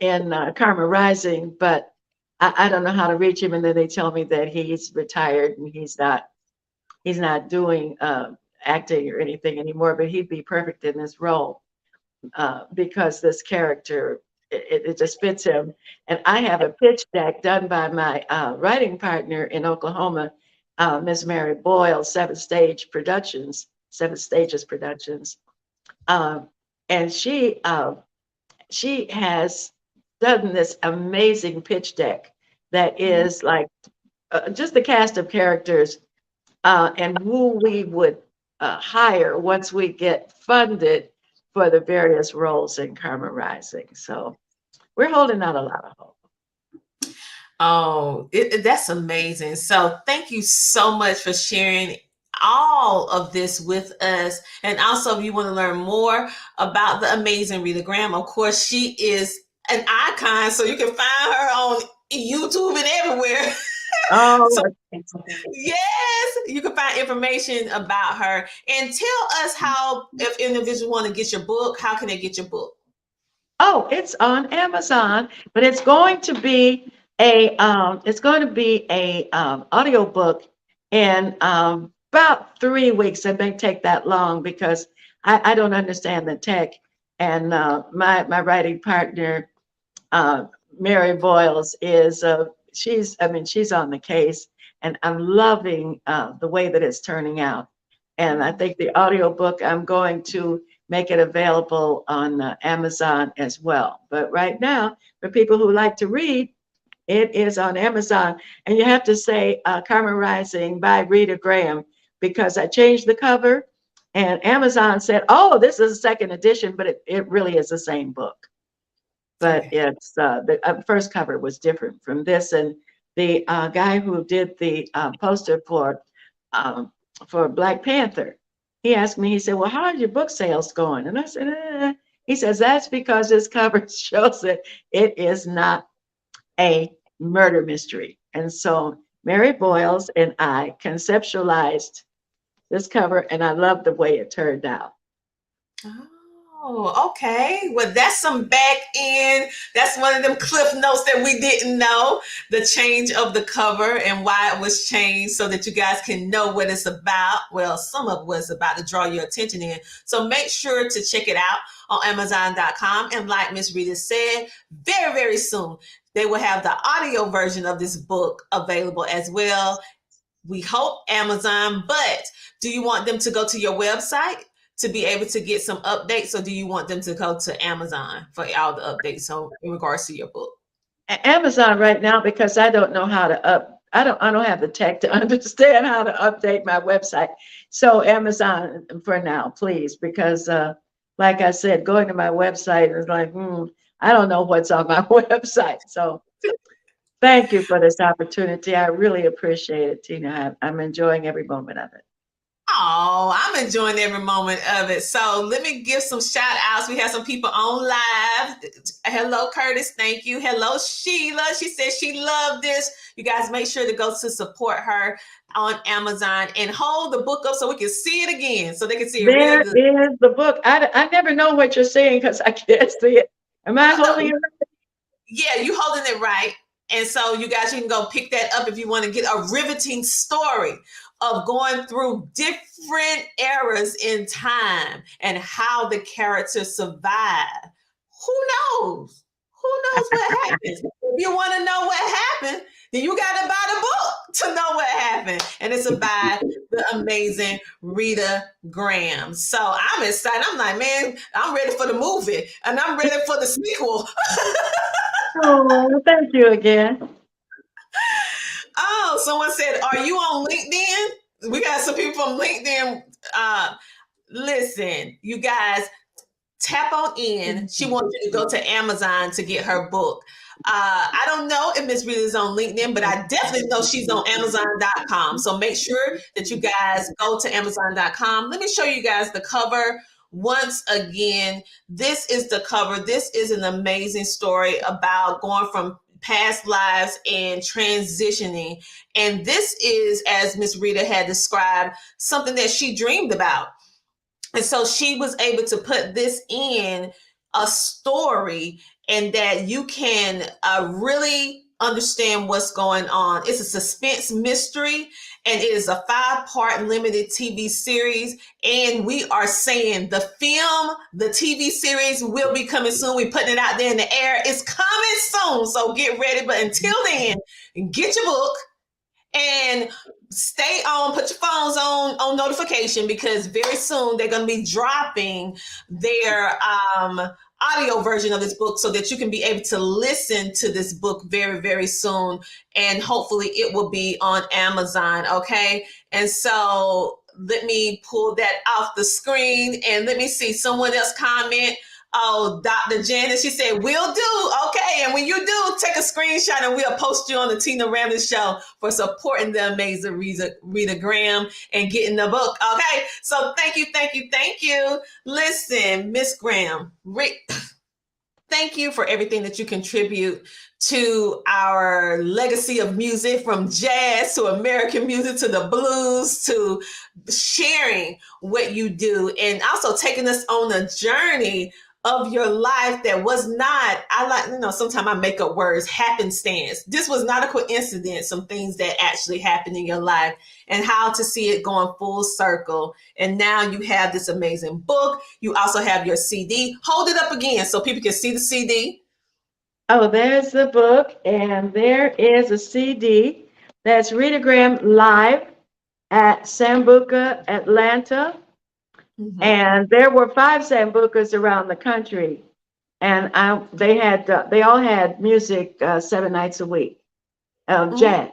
Karma Rising, but I don't know how to reach him. And then they tell me that he's retired and he's not doing acting or anything anymore. But he'd be perfect in this role because this character it just fits him. And I have a pitch deck done by my writing partner in Oklahoma, Miss Mary Boyle, Seven Stages Productions, and she has done this amazing pitch deck that is like just the cast of characters and who we would hire once we get funded for the various roles in Karma Rising. So we're holding out a lot of hope. Oh, that's amazing. So thank you so much for sharing all of this with us. And also, if you want to learn more about the amazing Rita Graham, of course, she is an icon. So you can find her on YouTube and everywhere. Oh, so, yes, you can find information about her. And tell us how, if individuals want to get your book, how can they get your book? Oh, it's on Amazon, but it's going to be a audio book in about 3 weeks. It may take that long because I don't understand the tech. And my writing partner, Mary Boyles, is she's on the case, and I'm loving the way that it's turning out. And I think the audio book, I'm going to make it available on Amazon as well. But right now, for people who like to read, it is on Amazon. And you have to say Karma Rising by Rita Graham, because I changed the cover and Amazon said, oh, this is a second edition, but it really is the same book. But it's the first cover was different from this. And the guy who did the poster for Black Panther, he asked me, he said, well, how are your book sales going? And I said, He says, that's because this cover shows that it is not a murder mystery. And so Mary Boyles and I conceptualized this cover, and I love the way it turned out. Oh, okay. Well, that's some back end. That's one of them cliff notes that we didn't know, the change of the cover and why it was changed, so that you guys can know what it's about. Well, some of what's about to draw your attention in. So make sure to check it out on Amazon.com. And like Miss Rita said, very, very soon, they will have the audio version of this book available as well. We hope Amazon, but do you want them to go to your website to be able to get some updates, or do you want them to go to Amazon for all the updates? So in regards to your book, Amazon right now, because I don't know how to I don't have the tech to understand how to update my website. So Amazon for now, please, because like I said, going to my website is like, I don't know what's on my website. So thank you for this opportunity. I really appreciate it, Tina. I'm enjoying every moment of it. Oh, I'm enjoying every moment of it. So let me give some shout outs. We have some people on live. Hello, Curtis. Thank you. Hello, Sheila. She says she loved this. You guys make sure to go to support her on Amazon and hold the book up so we can see it again, so they can see it. There really is the book. I never know what you're saying because I can't see it. Am I holding it right? Yeah, you holding it right. And so you guys, you can go pick that up if you want to get a riveting story of going through different eras in time and how the characters survive. Who knows? Who knows what happens? If you want to know what happened, then you got to buy the book to know what happened. And it's by the amazing Rita Graham. So I'm excited. I'm like, man, I'm ready for the movie and I'm ready for the sequel. Oh, thank you again. Oh, someone said, are you on LinkedIn? We got some people from LinkedIn. Listen, you guys, tap on in. She wants you to go to Amazon to get her book. I don't know if Miss Rita is on LinkedIn, but I definitely know she's on Amazon.com. So make sure that you guys go to Amazon.com. Let me show you guys the cover. Once again, this is the cover. This is an amazing story about going from past lives and transitioning. And this is, as Miss Rita had described, something that she dreamed about. And so she was able to put this in a story, and that you can really understand what's going on. It's a suspense mystery, and it is a 5-part limited TV series. And we are saying the film, the TV series will be coming soon. We're putting it out there in the air. It's coming soon, so get ready. But until then, get your book and stay on, put your phones on notification, because very soon they're going to be dropping their audio version of this book, so that you can be able to listen to this book very, very soon. And hopefully it will be on Amazon. Okay. And so let me pull that off the screen, and let me see someone else comment. Oh, Dr. Janice, she said, will do. Okay. And when you do, take a screenshot and we'll post you on the Tina Ramsay Show for supporting the amazing Rita Graham and getting the book. Okay. So thank you. Listen, Miss Graham, thank you for everything that you contribute to our legacy of music, from jazz to American music to the blues, to sharing what you do, and also taking us on a journey of your life that was not, sometimes I make up words, happenstance. This was not a coincidence, some things that actually happened in your life, and how to see it going full circle. And now you have this amazing book. You also have your CD. Hold it up again so people can see the CD. Oh, there's the book, and there is a CD. That's Rita Graham live at Sambuca, Atlanta. Mm-hmm. And there were 5 Sambucas around the country, and they all had music 7 nights a week of jazz,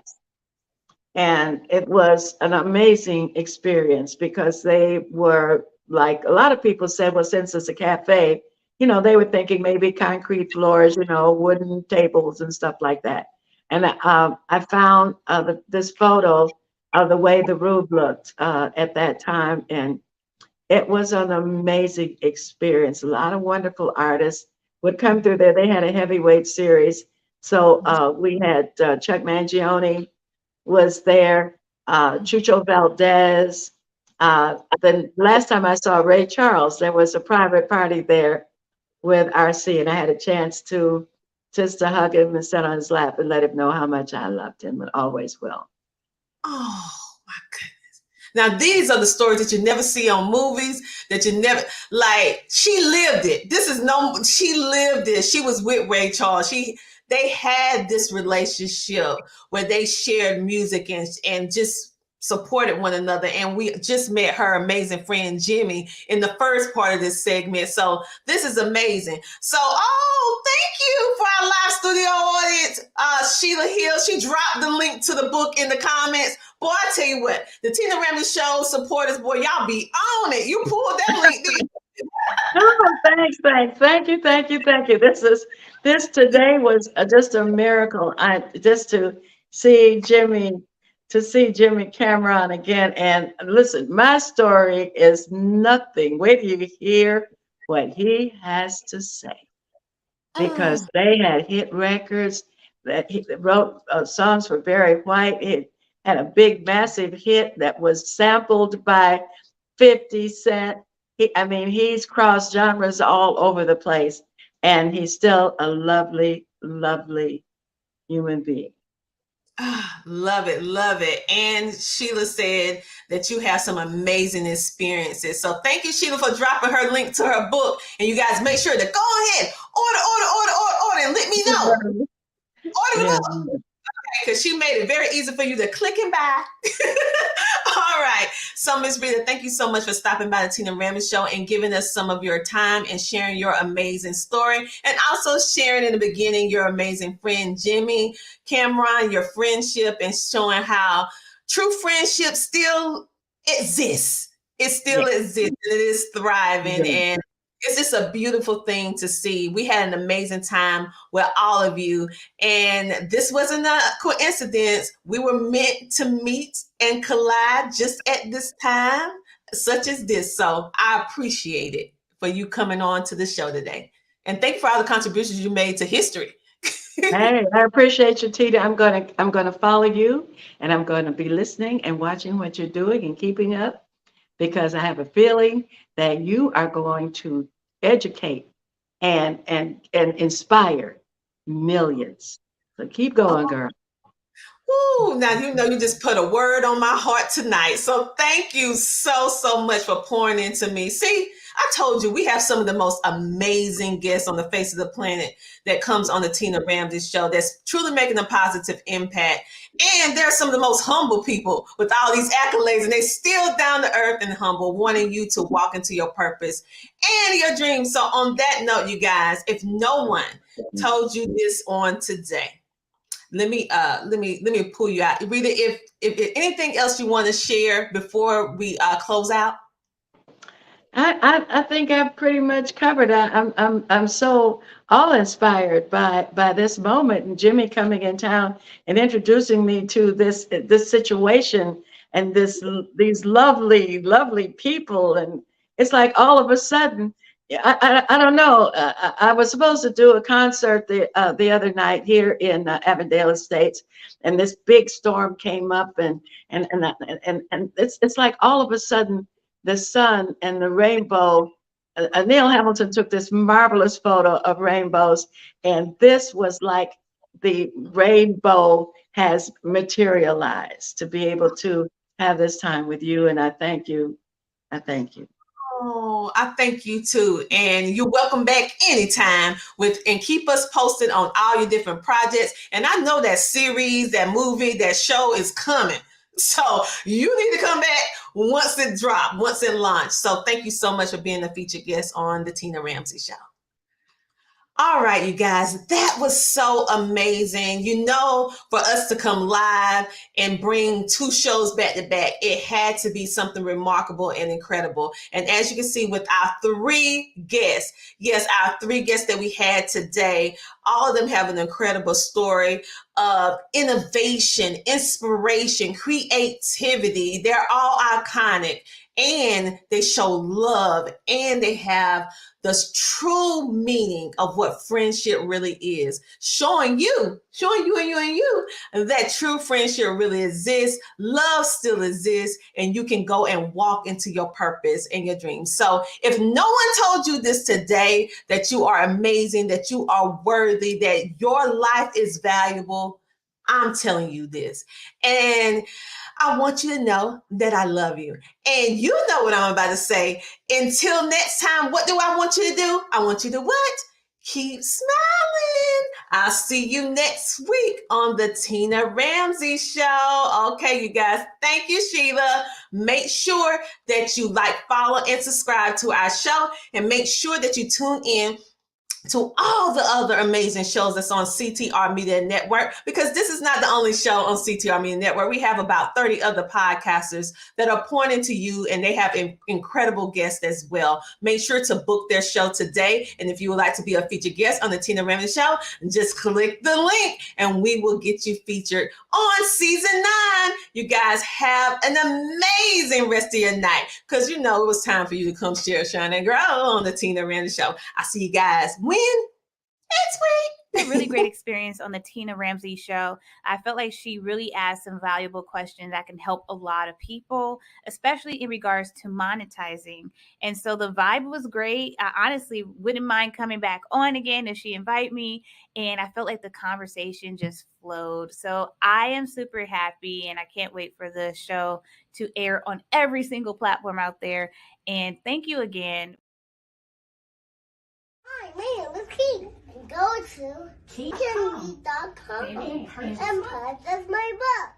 and it was an amazing experience, because they were, like a lot of people said, well, since it's a cafe, they were thinking maybe concrete floors, wooden tables and stuff like that. And I found this photo of the way the room looked at that time, and it was an amazing experience. A lot of wonderful artists would come through there. They had a heavyweight series. So we had Chuck Mangione was there, Chucho Valdez. The last time I saw Ray Charles, there was a private party there with RC, and I had a chance to hug him and sit on his lap and let him know how much I loved him, and always will. Oh, my goodness. Now, these are the stories that you never see on movies, that you never, like, she lived it. She lived it. She was with Ray Charles. They had this relationship where they shared music and just supported one another. And we just met her amazing friend, Jimmy, in the first part of this segment. So this is amazing. So, thank you for our live studio audience. Sheila Hill, she dropped the link to the book in the comments. Boy, I tell you what, the Tina Ramsay Show supporters, boy, y'all be on it. You pulled that link. Oh, thanks. Thank you. This today was just a miracle. Just to see Jimmy Cameron again. And listen, my story is nothing. Wait till you hear what he has to say, because they had hit records, that he wrote songs for Barry White. He had a big, massive hit that was sampled by 50 Cent. He's crossed genres all over the place, and he's still a lovely, lovely human being. Love it. And Sheila said that you have some amazing experiences. So thank you, Sheila, for dropping her link to her book. And you guys make sure to go ahead, order, and let me know. Order the book. Because she made it very easy for you to click and buy. All right. So, Miss Rita, thank you so much for stopping by the Tina Ramsay Show and giving us some of your time and sharing your amazing story, and also sharing in the beginning your amazing friend, Jimmy Cameron, your friendship, and showing how true friendship still exists. It still exists. It is thriving. And it's just a beautiful thing to see. We had an amazing time with all of you. And this wasn't a coincidence. We were meant to meet and collide just at this time, such as this. So I appreciate it for you coming on to the show today. And thank you for all the contributions you made to history. Hey, I appreciate you, Tita. I'm gonna follow you, and I'm gonna be listening and watching what you're doing and keeping up. because I have a feeling that you are going to educate and inspire millions. So keep going, girl. Ooh, now you know you just put a word on my heart tonight. So thank you so much for pouring into me. See, I told you we have some of the most amazing guests on the face of the planet that comes on the Tina Ramsay show that's truly making a positive impact. And they're some of the most humble people with all these accolades, and they're still down to earth and humble, wanting you to walk into your purpose and your dreams. So on that note, you guys, if no one told you this on today, let me pull you out. Rita, if anything else you want to share before we close out. I think I've pretty much covered. I'm so awe-inspired by this moment, and Jimmy coming in town and introducing me to this situation and these lovely people, and it's like all of a sudden, I don't know. I was supposed to do a concert the other night here in Avondale Estates, and this big storm came up, and it's like all of a sudden the sun and the rainbow. Neil Hamilton took this marvelous photo of rainbows, and this was like the rainbow has materialized to be able to have this time with you, and I thank you. I thank you. Oh, I thank you too. And you're welcome back anytime and keep us posted on all your different projects. And I know that series, that movie, that show is coming. So you need to come back once it drops, once it launched. So thank you so much for being a featured guest on the Tina Ramsay Show. All right, you guys, that was so amazing. You know, for us to come live and bring 2 shows back to back, it had to be something remarkable and incredible. And as you can see with our 3 guests, yes, our 3 guests that we had today, all of them have an incredible story of innovation, inspiration, creativity. They're all iconic, and they show love, and they have the true meaning of what friendship really is, showing you that true friendship really exists, love still exists, and you can go and walk into your purpose and your dreams. So if no one told you this today, that you are amazing, that you are worthy, that your life is valuable, I'm telling you this. And I want you to know that I love you. And you know what I'm about to say. Until next time, what do I want you to do? I want you to what? Keep smiling. I'll see you next week on the Tina Ramsay Show. Okay, you guys. Thank you, Sheila. Make sure that you like, follow, and subscribe to our show. And make sure that you tune in to all the other amazing shows that's on CTR Media Network, because this is not the only show on CTR Media Network. We have about 30 other podcasters that are pointing to you, and they have incredible guests as well. Make sure to book their show today. And if you would like to be a featured guest on the Tina Ramsay Show, just click the link and we will get you featured on season 9. You guys have an amazing rest of your night, because you know it was time for you to come share, shine, and grow on the Tina Ramsay Show. I'll see you guys next week. A really great experience on the Tina Ramsay Show. I felt like she really asked some valuable questions that can help a lot of people, especially in regards to monetizing. And so the vibe was great. I honestly wouldn't mind coming back on again if she invite me. And I felt like the conversation just flowed. So I am super happy, and I can't wait for the show to air on every single platform out there. And thank you again. Hi, my name is King. Go to KingandMe.com and purchase my book.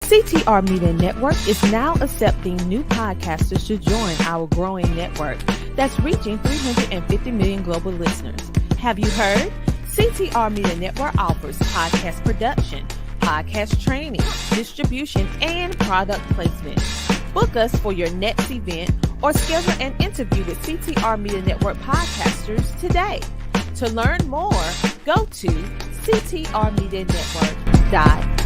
CTR Media Network is now accepting new podcasters to join our growing network that's reaching 350 million global listeners. Have you heard? CTR Media Network offers podcast production, podcast training, distribution, and product placement. Book us for your next event or schedule an interview with CTR Media Network podcasters today. To learn more, go to ctrmedianetwork.com.